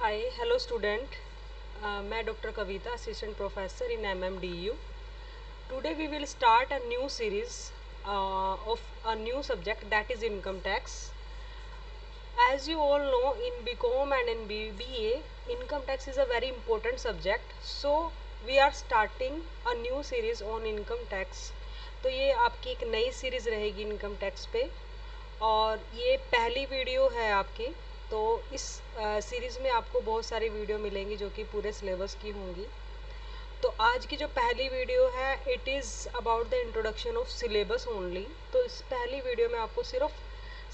हाय hello student. मैं doctor Kavita, assistant professor in MMDU. Today we will start a new series of a new subject, that is income tax. As you all know, in BCom and in BBA, income tax is a very important subject. So we are starting a new series on income tax. तो ये आपकी एक नई series रहेगी income tax पे, और ये पहली वीडियो है आपकी। तो इस सीरीज़ में आपको बहुत सारी वीडियो मिलेंगी जो कि पूरे सिलेबस की होंगी। तो आज की जो पहली वीडियो है, it is about the introduction of syllabus only. तो इस पहली वीडियो में आपको सिर्फ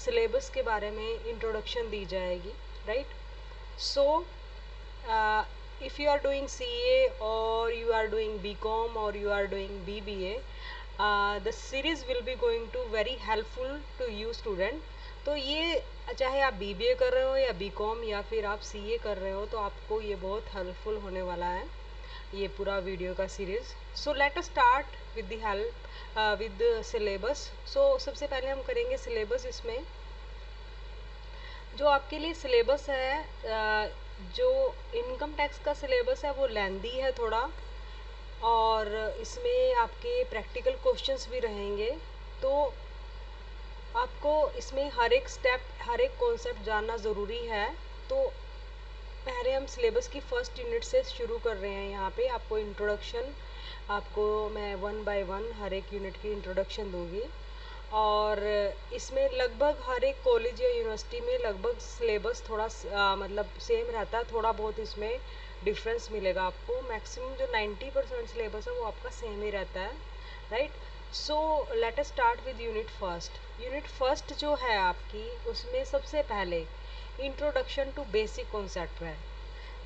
सिलेबस के बारे में इंट्रोडक्शन दी जाएगी, right. So if you are doing CA और यू आर डूइंग BCom और you are doing BBA, the series will be going to very helpful to you student. तो ये चाहे आप BBA कर रहे हो या BCom या फिर आप CA कर रहे हो, तो आपको ये बहुत हेल्पफुल होने वाला है ये पूरा वीडियो का series. So let us start with the help with the syllabus. So सबसे पहले हम करेंगे सिलेबस। इसमें जो आपके लिए सिलेबस है, जो इनकम टैक्स का सिलेबस है वो लेंदी है थोड़ा, और इसमें आपके प्रैक्टिकल क्वेश्चंस भी रहेंगे। तो आपको इसमें हर एक स्टेप, हर एक कॉन्सेप्ट जानना ज़रूरी है। तो पहले हम सिलेबस की फ़र्स्ट यूनिट से शुरू कर रहे हैं। यहाँ पे आपको इंट्रोडक्शन, आपको मैं 1 बाय 1 हर एक यूनिट की इंट्रोडक्शन दूँगी। और इसमें लगभग हर एक कॉलेज या यूनिवर्सिटी में लगभग सिलेबस थोड़ा मतलब सेम रहता है, थोड़ा बहुत इसमें डिफरेंस मिलेगा आपको। मैक्सिमम जो 90% सिलेबस है वो आपका सेम ही रहता है, right. So let us start with unit first. Unit first जो है आपकी, उसमें सबसे पहले इंट्रोडक्शन टू बेसिक कॉन्सेप्ट है।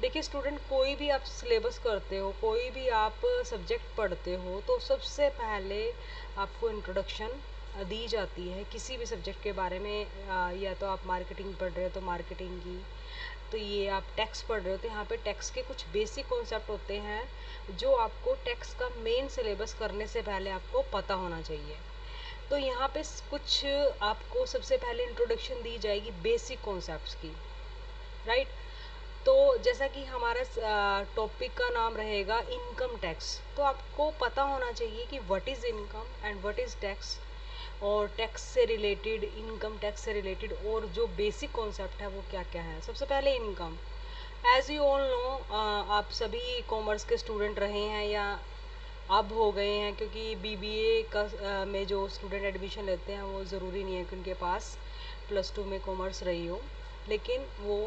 देखिए स्टूडेंट, कोई भी आप सिलेबस करते हो, कोई भी आप सब्जेक्ट पढ़ते हो, तो सबसे पहले आपको इंट्रोडक्शन दी जाती है किसी भी सब्जेक्ट के बारे में। या तो आप मार्केटिंग पढ़ रहे हो तो मार्केटिंग की, तो ये आप टैक्स पढ़ रहे हो तो यहाँ पे टैक्स के कुछ बेसिक कॉन्सेप्ट होते हैं जो आपको टैक्स का मेन सिलेबस करने से पहले आपको पता होना चाहिए। तो यहाँ पे कुछ आपको सबसे पहले इंट्रोडक्शन दी जाएगी बेसिक कॉन्सेप्ट्स की, राइट। तो जैसा कि हमारा टॉपिक का नाम रहेगा इनकम टैक्स, तो आपको पता होना चाहिए कि what is income and what is tax, और टैक्स से रिलेटेड, इनकम टैक्स से रिलेटेड और जो बेसिक कॉन्सेप्ट है वो क्या क्या है। सबसे पहले income. As you all know, आप सभी कॉमर्स के स्टूडेंट रहे हैं या अब हो गए हैं, क्योंकि BBA का में जो स्टूडेंट एडमिशन लेते हैं वो ज़रूरी नहीं है कि उनके पास +2 में कॉमर्स रही हो, लेकिन वो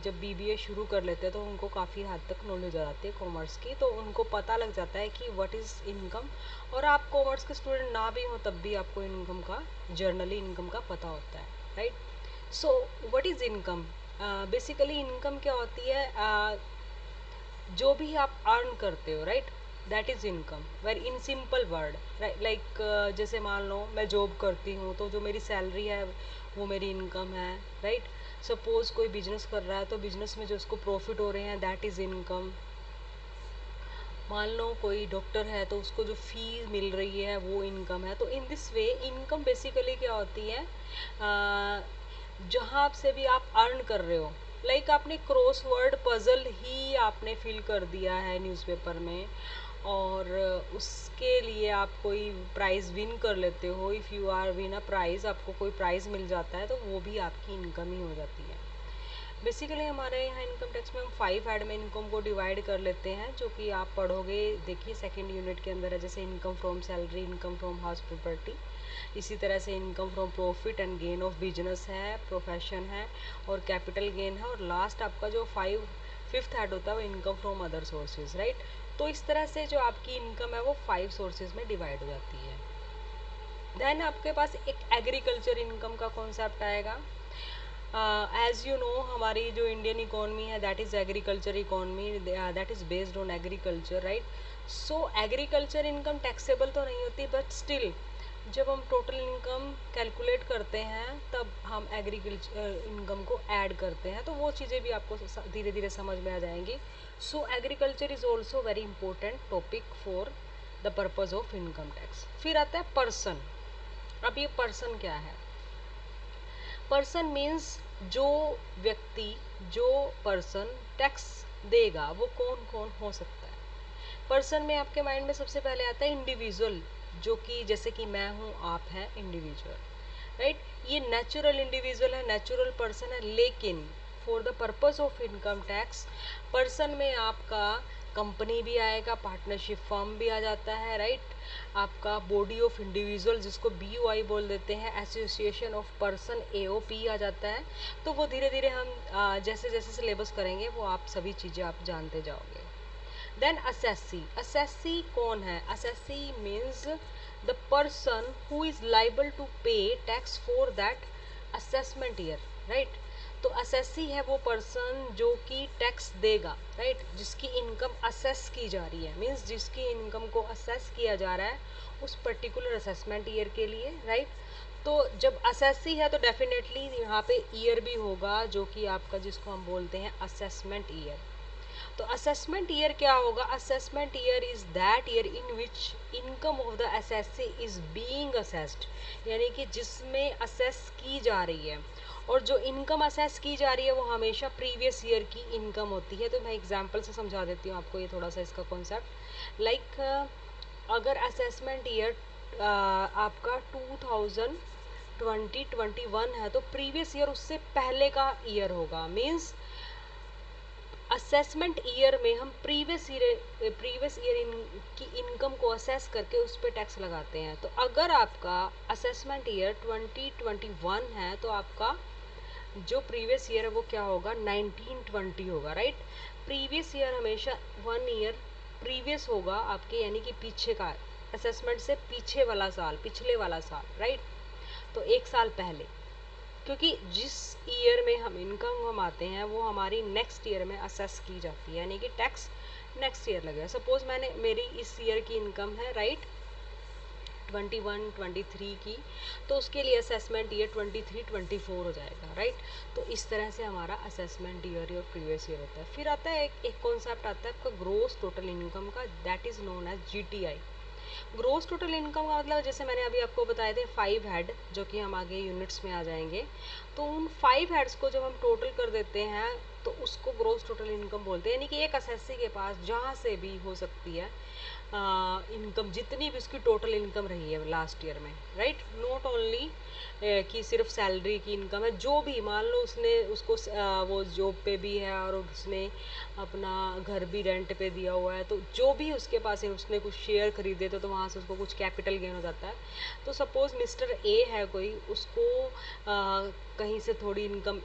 जब BBA शुरू कर लेते हैं तो उनको काफ़ी हद तक नॉलेज आ जाती है कॉमर्स की, तो उनको पता लग जाता है कि व्हाट इज़ इनकम। और आप कॉमर्स के स्टूडेंट ना भी हो तब भी आपको इनकम का, जर्नली इनकम का पता होता है, right. So what is income? Basically income क्या होती है? जो भी आप अर्न करते हो, right, that is income. Very in simple word, like जैसे मान लो मैं जॉब करती हूँ तो जो मेरी सैलरी है वो मेरी इनकम है, राइट। सपोज़ कोई बिजनेस कर रहा है तो बिजनेस में जो उसको प्रॉफिट हो रहे हैं दैट इज़ इनकम। मान लो कोई डॉक्टर है तो उसको जो फीस मिल रही है वो इनकम है। तो in this way income basically क्या होती है? जहाँ से भी आप अर्न कर रहे हो, लाइक आपने क्रॉसवर्ड पजल ही आपने फिल कर दिया है न्यूज़पेपर में, और उसके लिए आप कोई प्राइज़ विन कर लेते हो। If you are win a prize, आपको कोई प्राइज़ मिल जाता है तो वो भी आपकी इनकम ही हो जाती है। बेसिकली हमारे यहाँ इनकम टैक्स में हम 5 हेड में इनकम को डिवाइड कर लेते हैं, जो कि आप पढ़ोगे। देखिए सेकंड यूनिट के अंदर है, जैसे income from salary, income from house property, इसी तरह से income from profit and gain of business है, प्रोफेशन है, और कैपिटल गेन है, और लास्ट आपका जो 5th हेड होता है वो income from other sources, right. तो इस तरह से जो आपकी इनकम है वो 5 सोर्सेज में डिवाइड हो जाती है। देन आपके पास एक एग्रीकल्चर इनकम का कॉन्सेप्ट आएगा। एज़ यू नो, हमारी जो इंडियन इकोनॉमी है that is agriculture economy, that is based on agriculture, right. So agriculture income taxable तो नहीं होती, बट स्टिल जब हम टोटल इनकम कैलकुलेट करते हैं तब हम एग्रीकल्चर इनकम को ऐड करते हैं, तो वो चीज़ें भी आपको धीरे धीरे समझ में आ जाएंगी। सो agriculture is also very important topic for the purpose of income tax. फिर आता है पर्सन। अब ये पर्सन क्या है? पर्सन मीन्स जो व्यक्ति, जो पर्सन टैक्स देगा वो कौन कौन हो सकता है? पर्सन में आपके माइंड में सबसे पहले आता है इंडिविजुअल, जो कि जैसे कि मैं हूँ, आप हैं, इंडिविजुअल, राइट? ये नेचुरल इंडिविजुअल है, नेचुरल पर्सन है, लेकिन for the purpose of income tax person में आपका कंपनी भी आएगा, पार्टनरशिप फर्म भी आ जाता है, राइट? आपका बॉडी ऑफ इंडिविजुअल जिसको BOI बोल देते हैं, एसोसिएशन ऑफ पर्सन AOP आ जाता है। तो वो धीरे धीरे हम जैसे जैसे सिलेबस करेंगे वो आप सभी चीज़ें आप जानते जाओगे। देन असेसी, असेसी कौन है? Assessee means the person who is liable to pay tax for that assessment year, right? तो असेसी है वो पर्सन जो कि टैक्स देगा, राइट? जिसकी इनकम असेस की जा रही है, मीन्स जिसकी इनकम को असेस किया जा रहा है उस पर्टिकुलर असेसमेंट ईयर के लिए, राइट? तो जब असेसी है तो डेफिनेटली यहाँ पे ईयर भी होगा जो कि आपका, जिसको हम बोलते हैं असेसमेंट ईयर। तो असेसमेंट ईयर क्या होगा? Assessment year is that year in which income of the assessee is being assessed, यानी कि जिसमें असेस की जा रही है, और जो इनकम असेस की जा रही है वो हमेशा प्रीवियस ईयर की इनकम होती है। तो मैं एग्जांपल से समझा देती हूँ आपको ये थोड़ा सा इसका कॉन्सेप्ट। लाइक अगर असेसमेंट ईयर आपका 2020-21 है तो प्रीवियस ईयर उससे पहले का ईयर होगा। मीन्स असेसमेंट ईयर में हम प्रीवियस ईयर की इनकम को असेस करके उस पर टैक्स लगाते हैं। तो अगर आपका असेसमेंट ईयर 2021 है तो आपका जो प्रीवियस ईयर है वो क्या होगा? 1920 होगा, राइट? प्रीवियस ईयर हमेशा 1 ईयर प्रीवियस होगा आपके, यानी कि पीछे का, असेसमेंट से पीछे वाला साल, पिछले वाला साल, राइट? तो 1 साल पहले, क्योंकि जिस ईयर में हम इनकम कमाते हैं वो हमारी नेक्स्ट ईयर में असेस की जाती है, यानी कि टैक्स नेक्स्ट ईयर लगेगा। सपोज मेरी इस ईयर की इनकम है, राइट, 21-23 की, तो उसके लिए असेसमेंट ईयर 23-24 हो जाएगा, राइट? तो इस तरह से हमारा असेसमेंट ईयर और प्रीवियस ईयर होता है। फिर आता है एक कॉन्सेप्ट आता है आपका ग्रोस टोटल इनकम का, that is known as GTI। Gross total income का मतलब, जैसे मैंने अभी आपको बताए थे 5 हेड, जो कि हम आगे यूनिट्स में आ जाएंगे, तो उन 5 हेड्स को जब हम टोटल कर देते हैं तो उसको ग्रोस टोटल इनकम बोलते हैं। यानी कि एक असेसी के पास जहाँ से भी हो सकती है इनकम, जितनी भी उसकी टोटल इनकम रही है लास्ट ईयर में, राइट? नॉट ओनली कि सिर्फ सैलरी की इनकम है, जो भी मान लो उसको वो जॉब पे भी है और उसने अपना घर भी रेंट पे दिया हुआ है, तो जो भी उसके पास है, उसने कुछ शेयर खरीदे तो वहाँ से उसको कुछ कैपिटल गेन हो जाता है। तो सपोज़ मिस्टर A है कोई, उसको कहीं से थोड़ी इनकम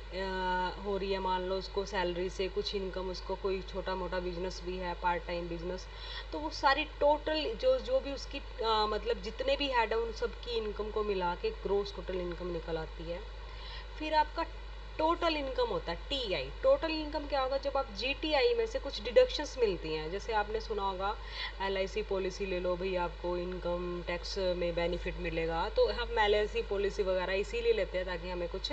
हो रही है, मान लो उसको सैलरी से कुछ इनकम, उसको कोई छोटा मोटा बिजनेस भी है, पार्ट टाइम बिजनेस, तो वो सारी टोटल जो भी उसकी मतलब जितने भी हेड है उन सब की इनकम को मिला के ग्रोस टोटल इनकम निकल आती है। फिर आपका टोटल इनकम होता है TI। टोटल इनकम क्या होगा? जब आप GTI में से कुछ डिडक्शंस मिलती हैं, जैसे आपने सुना होगा LIC पॉलिसी ले लो भाई, आपको इनकम टैक्स में बेनिफिट मिलेगा, तो हम LIC पॉलिसी वगैरह इसीलिए लेते हैं ताकि हमें कुछ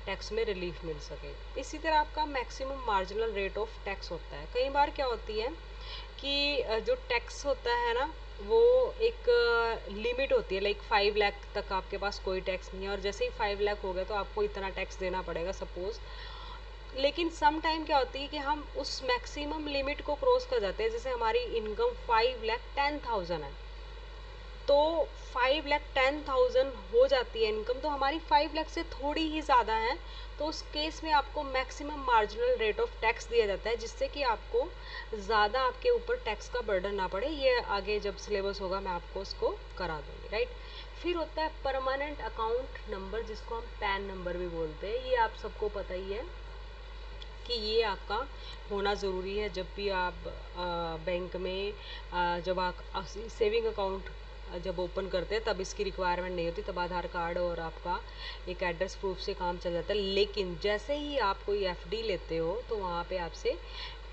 टैक्स में रिलीफ मिल सके। इसी तरह आपका maximum marginal rate of tax होता है। कई बार क्या होती है कि जो टैक्स होता है ना, वो एक लिमिट होती है, लाइक 5 लाख तक आपके पास कोई टैक्स नहीं है, और जैसे ही 5 लाख हो गया तो आपको इतना टैक्स देना पड़ेगा सपोज़। लेकिन सम टाइम क्या होती है कि हम उस मैक्सिमम लिमिट को क्रॉस कर जाते हैं। जैसे हमारी इनकम 5,10,000 है, तो 5,10,000 हो जाती है इनकम, तो हमारी 5 लाख से थोड़ी ही ज़्यादा है, तो उस केस में आपको maximum marginal rate of tax दिया जाता है, जिससे कि आपको ज़्यादा आपके ऊपर टैक्स का बर्डन ना पड़े। ये आगे जब सिलेबस होगा मैं आपको उसको करा दूँगी, राइट? फिर होता है परमानेंट अकाउंट नंबर, जिसको हम पैन नंबर भी बोलते हैं। ये आप सबको पता ही है कि ये आपका होना ज़रूरी है जब भी आप बैंक में जब आप सेविंग अकाउंट जब ओपन करते हैं तब इसकी रिक्वायरमेंट नहीं होती, तब आधार कार्ड और आपका एक एड्रेस प्रूफ से काम चल जाता है। लेकिन जैसे ही आप कोई FD लेते हो तो वहाँ पे आपसे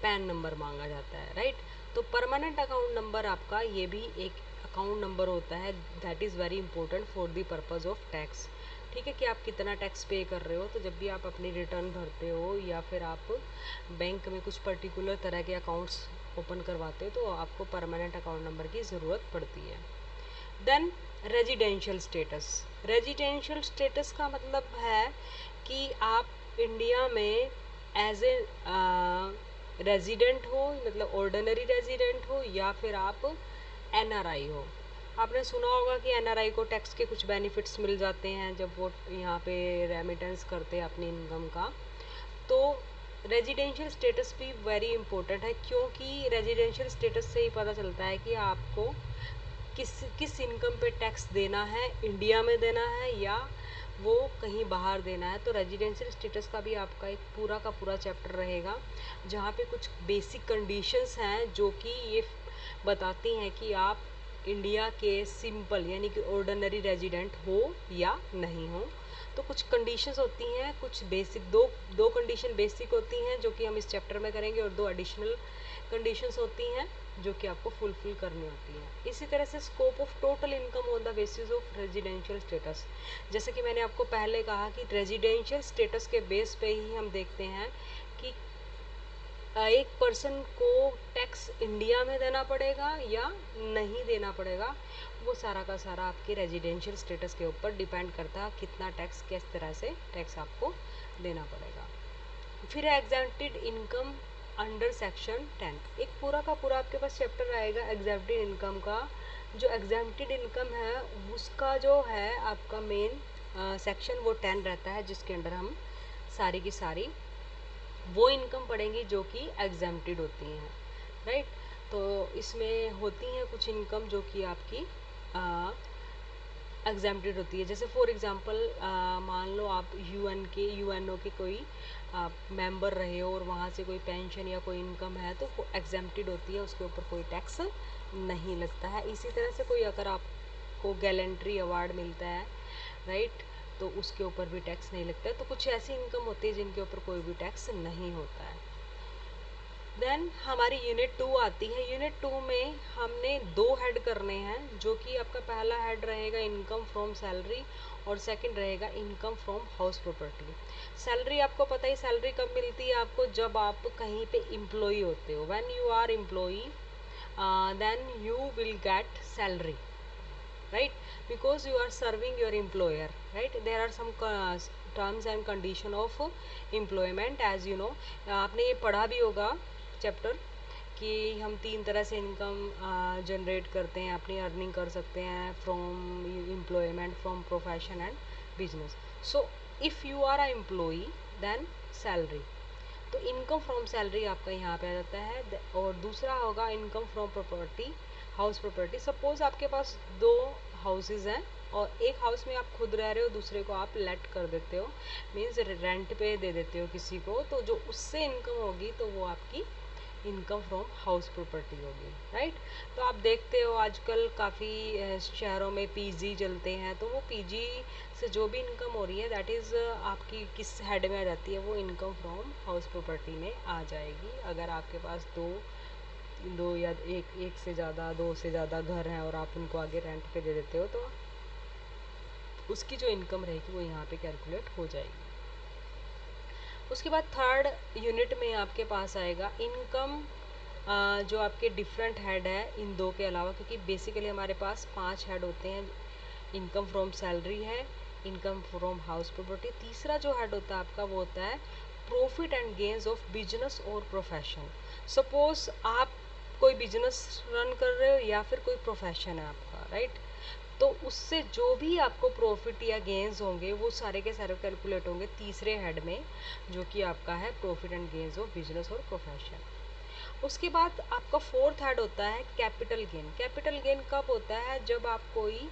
पैन नंबर मांगा जाता है, राइट? तो परमानेंट अकाउंट नंबर आपका ये भी एक अकाउंट नंबर होता है, that is very important for the purpose of tax. ठीक है, कि आप कितना टैक्स पे कर रहे हो, तो जब भी आप अपनी रिटर्न भरते हो या फिर आप बैंक में कुछ पर्टिकुलर तरह के अकाउंट्स ओपन करवाते हो तो आपको परमानेंट अकाउंट नंबर की ज़रूरत पड़ती है। Then residential status. Residential status का मतलब है कि आप इंडिया में एज ए रेजिडेंट हो, मतलब ऑर्डिनरी रेजिडेंट हो, या फिर आप एनआरआई हो। आपने सुना होगा कि एनआरआई को टैक्स के कुछ बेनिफिट्स मिल जाते हैं जब वो यहाँ पे रेमिटेंस करते हैं अपनी इनकम का। तो रेजिडेंशियल स्टेटस भी वेरी इंपॉर्टेंट है, क्योंकि रेजिडेंशियल स्टेटस से ही पता चलता है कि आपको किस इनकम पे टैक्स देना है, इंडिया में देना है या वो कहीं बाहर देना है। तो रेजिडेंशियल स्टेटस का भी आपका एक पूरा का पूरा चैप्टर रहेगा, जहाँ पे कुछ बेसिक कंडीशंस हैं जो कि ये बताती हैं कि आप इंडिया के सिंपल यानी कि ऑर्डिनरी रेजिडेंट हो या नहीं हो। तो कुछ कंडीशंस होती हैं, कुछ बेसिक दो कंडीशन बेसिक होती हैं जो कि हम इस चैप्टर में करेंगे, और 2 एडिशनल कंडीशंस होती हैं जो कि आपको फुलफिल करनी होती है। इसी तरह से scope of total income on the basis of residential status, जैसे कि मैंने आपको पहले कहा कि रेजिडेंशियल स्टेटस के बेस पे ही हम देखते हैं कि एक पर्सन को टैक्स इंडिया में देना पड़ेगा या नहीं देना पड़ेगा। वो सारा का सारा आपके रेजिडेंशियल स्टेटस के ऊपर डिपेंड करता है कितना टैक्स, किस तरह से टैक्स आपको देना पड़ेगा। फिर एग्जेम्प्टेड इनकम अंडर सेक्शन 10, एक पूरा का पूरा आपके पास चैप्टर आएगा एग्जेम्प्टेड इनकम का। जो एग्जेम्प्टेड इनकम है उसका जो है आपका मेन सेक्शन वो 10 रहता है, जिसके अंडर हम सारी की सारी वो इनकम पढ़ेंगी जो कि एग्जेम्प्टेड होती हैं, राइट। तो इसमें होती हैं कुछ इनकम जो कि आपकी एग्जेम्प्टेड होती है। जैसे फॉर एग्जांपल मान लो आप यूएनओ के कोई मेंबर रहे हो और वहाँ से कोई पेंशन या कोई इनकम है, तो वो एग्जेम्प्टेड होती है, उसके ऊपर कोई टैक्स नहीं लगता है। इसी तरह से कोई अगर आपको गैलेंट्री अवार्ड मिलता है, राइट, तो उसके ऊपर भी टैक्स नहीं लगता है। तो कुछ ऐसी इनकम होती है जिनके ऊपर कोई भी टैक्स नहीं होता है। देन हमारी यूनिट 2 आती है। यूनिट 2 में हमने 2 हेड करने हैं, जो कि आपका पहला हेड रहेगा इनकम फ्रॉम सैलरी और सेकंड रहेगा income from house property. Salary आपको पता ही, सैलरी कब मिलती है आपको, जब आप कहीं पे एम्प्लॉई होते हो। When you are employee then you will get salary, right, because you are serving your employer, right. There are some terms and condition of employment, as you know। आपने ये पढ़ा भी होगा चैप्टर कि हम 3 तरह से इनकम जनरेट करते हैं, अपनी अर्निंग कर सकते हैं from employment, from profession and business. So if you are a employee then salary, तो इनकम फ्रॉम सैलरी आपका यहाँ पे आ जाता है। और दूसरा होगा income from property, house property. Suppose आपके पास 2 हाउसेज हैं और एक हाउस में आप खुद रह रहे हो, दूसरे को आप लेट कर देते हो, मीन्स रेंट पे दे देते हो किसी को, तो जो उससे इनकम होगी तो वो आपकी इनकम फ्रॉम हाउस प्रॉपर्टी होगी, राइट। तो आप देखते हो आजकल काफ़ी शहरों में पीजी चलते हैं, तो वो पीजी से जो भी इनकम हो रही है दैट इज़ आपकी किस हेड में आ जाती है, वो इनकम फ्रॉम हाउस प्रॉपर्टी में आ जाएगी। अगर आपके पास दो या एक से ज़्यादा, 2 से ज़्यादा घर हैं और आप उनको आगे रेंट पे दे देते हो, तो उसकी जो इनकम रहेगी वो यहाँ पे कैलकुलेट हो जाएगी। उसके बाद थर्ड यूनिट में आपके पास आएगा इनकम जो आपके डिफरेंट हेड है इन 2 के अलावा, क्योंकि बेसिकली हमारे पास 5 हेड होते हैं। इनकम फ्रॉम सैलरी है, इनकम फ्रॉम हाउस प्रॉपर्टी, तीसरा जो हेड होता है आपका वो होता है profit and gains of business और प्रोफेशन। सपोज आप कोई बिजनेस रन कर रहे हो या फिर कोई प्रोफेशन है आपका, राइट, तो उससे जो भी आपको प्रॉफिट या गेन्स होंगे वो सारे के सारे कैलकुलेट होंगे तीसरे हेड में, जो कि आपका है profit and gains of business और प्रोफेशन। उसके बाद आपका फोर्थ हेड होता है कैपिटल गेन। कैपिटल गेन कब होता है, जब आप कोई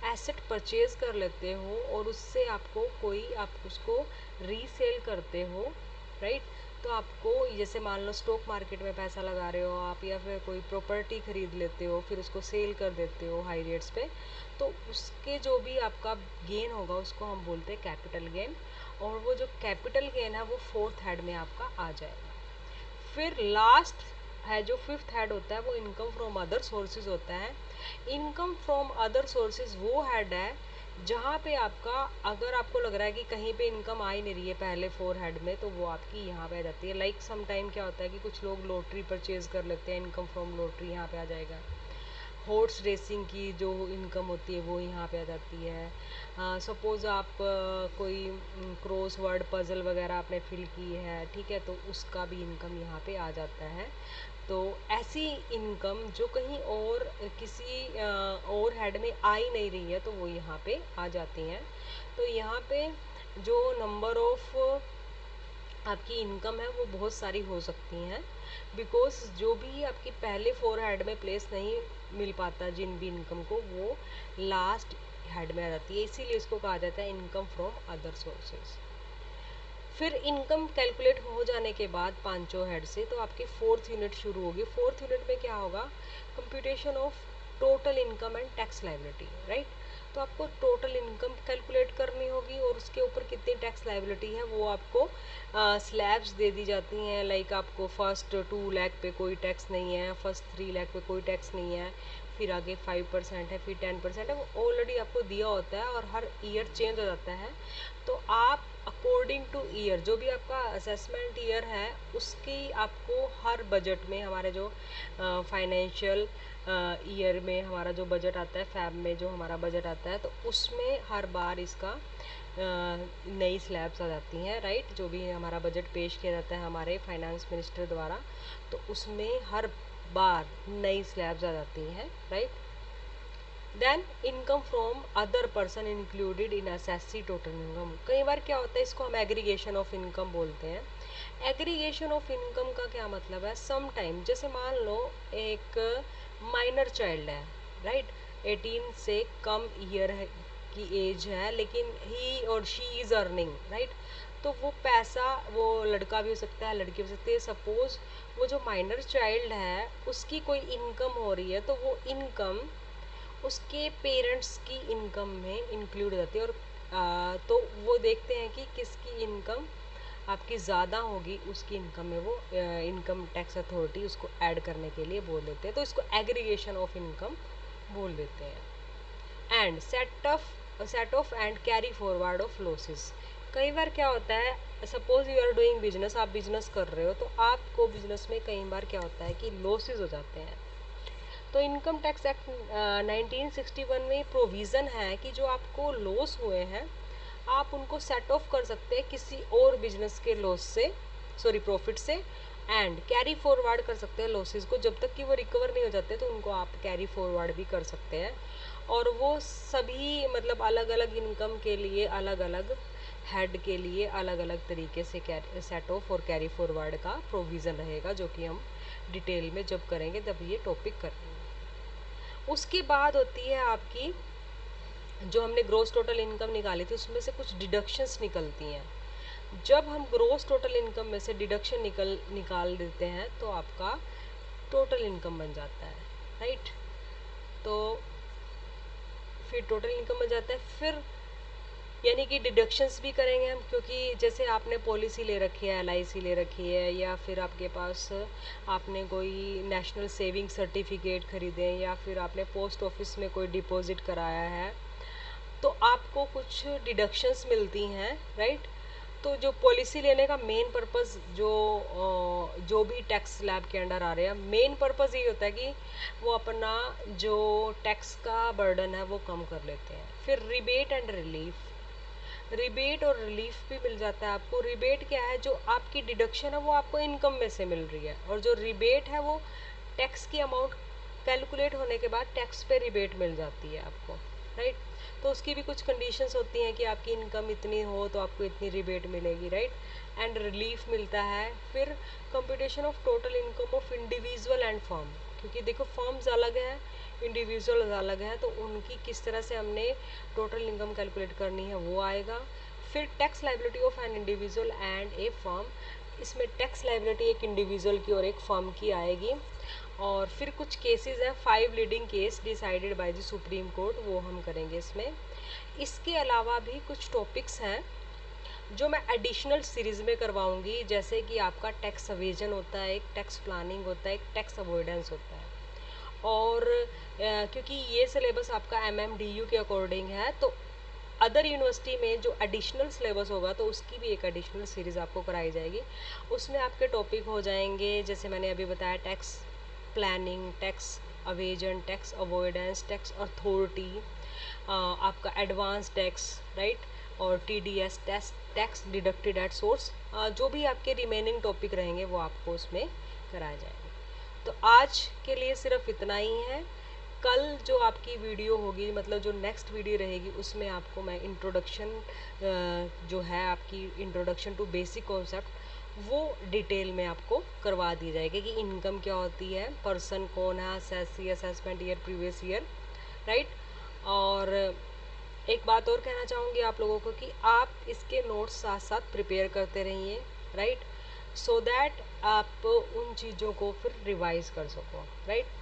एसेट परचेज कर लेते हो और उससे आपको आप उसको रीसेल करते हो, राइट। तो आपको जैसे मान लो स्टॉक मार्केट में पैसा लगा रहे हो आप, या फिर कोई प्रॉपर्टी खरीद लेते हो फिर उसको सेल कर देते हो हाई रेट्स पे, तो उसके जो भी आपका गेन होगा उसको हम बोलते हैं कैपिटल गेन। और वो जो कैपिटल गेन है वो फोर्थ हेड में आपका आ जाएगा। फिर लास्ट है जो फिफ्थ हेड होता है वो इनकम फ्रॉम अदर सोर्सेज होता है। इनकम फ्रॉम अदर सोर्सेज वो हेड है जहाँ पे आपका, अगर आपको लग रहा है कि कहीं पे इनकम आ ही नहीं रही है पहले 4 हेड में, तो वो आपकी यहाँ पे आ जाती है। लाइक सम टाइम क्या होता है कि कुछ लोग लॉटरी परचेज कर लेते हैं, इनकम फ्रॉम लॉटरी यहाँ पे आ जाएगा। हॉर्स रेसिंग की जो इनकम होती है वो यहाँ पे आ जाती है। सपोज़ आप कोई क्रॉस वर्ड पज़ल वगैरह आपने फिल की है, ठीक है, तो उसका भी इनकम यहाँ पे आ जाता है। तो ऐसी इनकम जो कहीं और किसी और हेड में आ ही नहीं रही है तो वो यहाँ पे आ जाती हैं। तो यहाँ पे जो नंबर ऑफ आपकी इनकम है वो बहुत सारी हो सकती हैं, बिकॉज जो भी आपकी पहले 4 हेड में प्लेस नहीं मिल पाता जिन भी इनकम को, वो लास्ट हेड में आ जाती है, इसीलिए इसको कहा जाता है इनकम फ्रॉम अदर सोर्सेज। फिर इनकम कैलकुलेट हो जाने के बाद पांचों हेड से तो आपकी 4th यूनिट शुरू होगी। 4th यूनिट में क्या होगा, computation of total income and tax liability, right. तो आपको टोटल इनकम कैलकुलेट करनी होगी और उसके ऊपर कितनी टैक्स लायबिलिटी है वो आपको स्लैब्स दे दी जाती हैं। लाइक आपको फर्स्ट 2 लाख पे कोई टैक्स नहीं है, फर्स्ट 3 लाख पे कोई टैक्स नहीं है, फिर आगे 5% है, फिर 10% है, वो ऑलरेडी आपको दिया होता है और हर ईयर चेंज हो जाता है। तो आप अकॉर्डिंग टू ईयर, जो भी आपका असेसमेंट ईयर है उसकी आपको हर बजट में, हमारे जो फाइनेंशियल ईयर में हमारा जो बजट आता है, फैब में जो हमारा बजट आता है, तो उसमें हर बार इसका नई स्लैब्स आ जाती हैं, राइट। जो भी हमारा बजट पेश किया जाता है हमारे फाइनेंस मिनिस्टर द्वारा, तो उसमें हर बार नई स्लैब्स आ जाती हैं, right. Then income from other person included in assessee's total income. कई बार क्या होता है, इसको हम एग्रीगेशन ऑफ इनकम बोलते हैं। एग्रीगेशन ऑफ इनकम का क्या मतलब है, सम टाइम जैसे मान लो एक माइनर चाइल्ड है, राइट, 18 से कम ईयर की एज है, लेकिन ही और शी इज़ अर्निंग, राइट। तो वो पैसा, वो लड़का भी हो सकता है, लड़की हो सकती है। सपोज वो जो माइनर चाइल्ड है उसकी कोई इनकम हो रही है, तो वो इनकम उसके पेरेंट्स की इनकम में इंक्लूड हो जाती है। और तो वो देखते हैं कि किसकी इनकम आपकी ज़्यादा होगी, उसकी इनकम में वो इनकम टैक्स अथॉरिटी उसको ऐड करने के लिए बोल देते हैं, तो इसको एग्रीगेशन ऑफ इनकम बोल देते हैं। And set off and carry forward of losses. कई बार क्या होता है, suppose you are doing business, आप बिजनेस कर रहे हो, तो आपको बिजनेस में कई बार क्या होता है कि लॉसेस हो जाते हैं। तो इनकम टैक्स एक्ट 1961 में प्रोविज़न है कि जो आपको लॉस हुए हैं आप उनको सेट ऑफ कर सकते हैं किसी और बिजनेस के लॉस से, सॉरी प्रॉफिट से, एंड कैरी फॉरवर्ड कर सकते हैं लॉसेस को। जब तक कि वो रिकवर नहीं हो जाते तो उनको आप कैरी फॉरवर्ड भी कर सकते हैं। और वो सभी मतलब अलग अलग इनकम के लिए, अलग अलग हेड के लिए अलग अलग तरीके से सेट ऑफ और कैरी फॉरवर्ड का प्रोविज़न रहेगा, जो कि हम डिटेल में जब करेंगे तब ये टॉपिक करेंगे। उसके बाद होती है आपकी, जो हमने ग्रोस टोटल इनकम निकाली थी उसमें से कुछ डिडक्शंस निकलती हैं। जब हम ग्रोस टोटल इनकम में से डिडक्शन निकाल देते हैं तो आपका टोटल इनकम बन जाता है, राइट। तो फिर टोटल इनकम बन जाता है, फिर यानी कि डिडक्शंस भी करेंगे हम, क्योंकि जैसे आपने पॉलिसी ले रखी है, LIC ले रखी है, या फिर आपके पास आपने कोई नेशनल सेविंग सर्टिफिकेट खरीदे, या फिर आपने पोस्ट ऑफिस में कोई डिपॉजिट कराया है, तो आपको कुछ डिडक्शंस मिलती हैं, राइट। तो जो पॉलिसी लेने का मेन पर्पस, जो भी टैक्स स्लैब के अंडर आ रहे हैं, मेन पर्पस ये होता है कि वो अपना जो टैक्स का बर्डन है वो कम कर लेते हैं। फिर रिबेट एंड रिलीफ, रिबेट और रिलीफ भी मिल जाता है आपको। रिबेट क्या है, जो आपकी डिडक्शन है वो आपको इनकम में से मिल रही है, और जो रिबेट है वो टैक्स की अमाउंट कैलकुलेट होने के बाद टैक्स पे रिबेट मिल जाती है आपको, राइट। तो उसकी भी कुछ कंडीशंस होती हैं कि आपकी इनकम इतनी हो तो आपको इतनी रिबेट मिलेगी, राइट। एंड रिलीफ मिलता है। फिर computation of total income of individual and firm, क्योंकि देखो फर्म्स अलग हैं, इंडिविजुअल अलग है, तो उनकी किस तरह से हमने टोटल इनकम कैलकुलेट करनी है वो आएगा। फिर tax liability of an individual and A firm, इसमें टैक्स लाइबिलिटी एक इंडिविजुअल की और एक फर्म की आएगी। और फिर कुछ केसेस हैं, 5 leading case decided by the supreme court, वो हम करेंगे इसमें। इसके अलावा भी कुछ टॉपिक्स हैं जो मैं एडिशनल सीरीज़ में करवाऊंगी, जैसे कि आपका टैक्स अवेजन होता है, एक टैक्स प्लानिंग होता है, एक टैक्स अवॉइडेंस होता है। और क्योंकि ये सिलेबस आपका MMDU के अकॉर्डिंग है, तो अदर यूनिवर्सिटी में जो एडिशनल सिलेबस होगा तो उसकी भी एक एडिशनल सीरीज़ आपको कराई जाएगी। उसमें आपके टॉपिक हो जाएंगे, जैसे मैंने अभी बताया, tax planning, tax evasion tax avoidance, tax authority, आपका एडवांस टैक्स, राइट, और TDS tax deducted at source, जो भी आपके रिमेनिंग टॉपिक रहेंगे वो आपको उसमें कराए जाएंगे। तो आज के लिए सिर्फ इतना ही है। कल जो आपकी वीडियो होगी, मतलब जो नेक्स्ट वीडियो रहेगी, उसमें आपको मैं इंट्रोडक्शन जो है आपकी इंट्रोडक्शन टू बेसिक कॉन्सेप्ट, वो डिटेल में आपको करवा दी जाएगी कि इनकम क्या होती है, पर्सन कौन है, SSC, assessment year, previous year, right. और एक बात और कहना चाहूँगी आप लोगों को कि आप इसके नोट्स साथ साथ प्रिपेयर करते रहिए, राइट, सो दैट आप उन चीज़ों को फिर रिवाइज कर सको, राइट।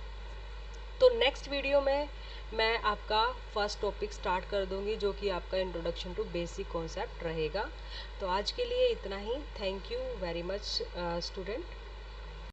तो नेक्स्ट वीडियो में मैं आपका फर्स्ट टॉपिक स्टार्ट कर दूंगी, जो कि आपका इंट्रोडक्शन टू बेसिक कॉन्सेप्ट रहेगा। तो आज के लिए इतना ही। Thank you very much student.